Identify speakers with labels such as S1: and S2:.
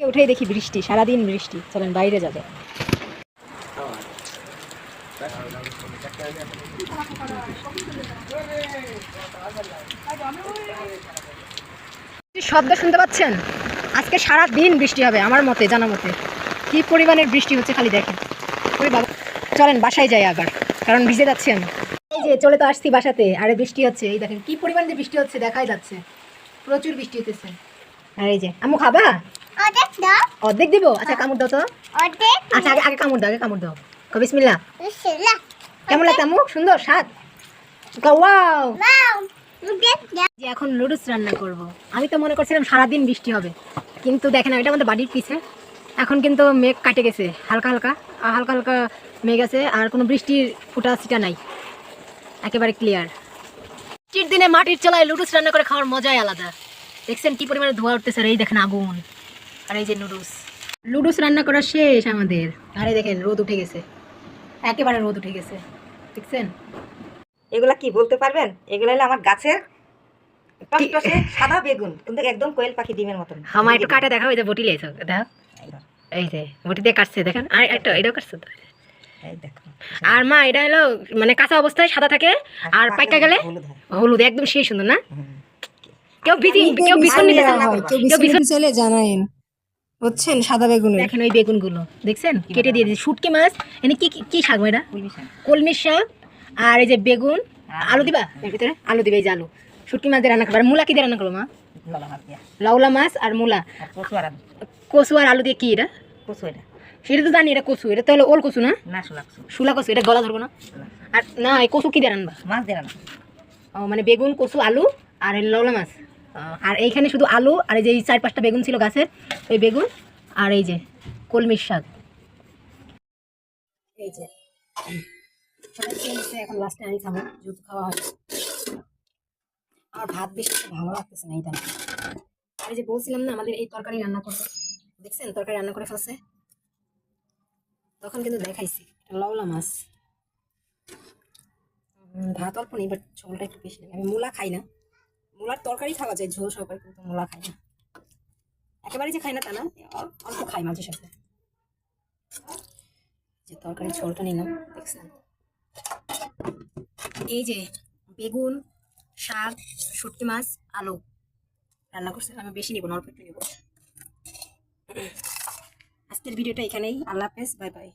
S1: উঠেই দেখি বৃষ্টি, সারাদিন বৃষ্টি। চলেন বাইরে যাবে। শব্দ শুনতে পাচ্ছেন? আজকে সারা দিন বৃষ্টি হবে আমার মতে, জানা মতে। কি পরিমাণের বৃষ্টি হচ্ছে খালি দেখেন। ওই বাবা, চলেন বাসায় যাই আবার, কারণ ভিজে যাচ্ছি আমি। এই যে চলে তো আসছি বাসাতে, আরে বৃষ্টি হচ্ছে, এই দেখেন কি পরিমাণে বৃষ্টি হচ্ছে, দেখাই যাচ্ছে প্রচুর বৃষ্টি হতেছে। আর এই যে আম্মু খাবা? অর্ধেক দিব? আচ্ছা কামড় দাও তো। আচ্ছা আগে আগে কামড় দাও, আগে কামড় দাও। বিসমিল্লাহ। কেমন লাগছে আম্মু? সুন্দর স্বাদ। ওয়াও। যে এখন নুডলস রান্না করব। আমি তো মনে করছিলাম সারাদিন বৃষ্টি হবে, কিন্তু দেখেন এটা আমাদের বাড়ির পিছে। এখন কিন্তু মেঘ কাটে গেছে, হালকা হালকা হালকা হালকা মেঘ আছে, আর কোনো বৃষ্টির ফুটা ছিটা নাই, একেবারে ক্লিয়ার। বৃষ্টির দিনে মাটির চলায় নুডলস রান্না করে খাওয়ার মজাই আলাদা। দেখছেন কি পরিমাণে ধোয়া উঠতেছে, আর এই দেখেন আগুন, আর এই যে লুডুস রান্না করা শেষ আমাদের। আরে দেখেন রোদ উঠে গেছে, একেবারে রোদ উঠে গেছে, দেখছেন?
S2: এগুলা কি বলতে পারবেন? এগুলা হলো আমার গাছের টসটসে সাদা বেগুন, কিন্তু একদম কোয়েল পাখি ডিমের মতন।
S1: আমার একটু কাটা দেখাও, এই যে বটি লেছো দেখো, এই যে বটি দিয়ে কাটছে দেখেন, আর একটা এটাও কাটছে তো।
S2: এই দেখো,
S1: আর মা এটা হলো মানে কাঁচা অবস্থায় সাদা থাকে, আর পাইকা গেলে হলুদ, একদম সেই সুন্দর না? কেউ বিছন নিতে চাইলে জানাইন, বুঝছেন? সাদা বেগুন দেখেন, ওই বেগুনগুলো দেখছেন কেটে দিয়ে দিয়েছি। শুটকি মাছ, এনে কি কি শাক এটা? কলমি শাক। আর এই যে বেগুন, আলু দিবা এর ভিতরে? আলু দিবে, এই যে আলু। শুটকি মাছ দিয়ে রান্না করবো। আর মূলা কি দিয়ে রান্না করবো মা? লাউলা মাছ আর মূলা, কচু আর আলু দিয়ে। কি এটা?
S2: কচু। এটা
S1: সেটা তো জানি, এটা কচু। এটা তো হলো ওল কচু না?
S2: না, শুলা কচু।
S1: শুলা কচু, এটা গলা ধরবো না? আর না, এই কচু কি দিয়ে রান্না?
S2: মাছ দিয়ে রান্না।
S1: ও মানে বেগুন, কচু, আলু আর এই লাউলা মাছ। আর এইখানে শুধু আলু, আর এই যে 4-5টা বেগুন ছিল গাছের, এই বেগুন, আর এই যে কলমির শাক। এই যে এখন লাস্টে আমি খাবো, যেহেতু খাওয়া হয়। আর ভাত বেশি ভালো লাগতেছে না এটা। আর এই যে বলছিলাম না আমাদের এই তরকারি রান্না করতে, দেখছেন তরকারি রান্না করে ফেলছে। তখন কিন্তু দেখাইছি লাউলা মাছ। ভাত অল্প নেই, বাট ঝোলটা একটু বেশি লাগে। আমি মূলা খাই না, মূলার তরকারি খাওয়া যায় ঝোল সহকারে, কিন্তু মূলা খাই না। একেবারে যে খাই না তা না, অল্প খাই মাঝে সাথে। যে তরকারি ঝোলটা নিলাম, দেখছেন? এই যে বেগুন, শাক, শুটকি মাছ, আলু রান্না করছে। আমি বেশি নিব না, অল্প একটু নিব। আজকের ভিডিওটা এখানেই। আল্লাহ হাফেজ, বাই বাই।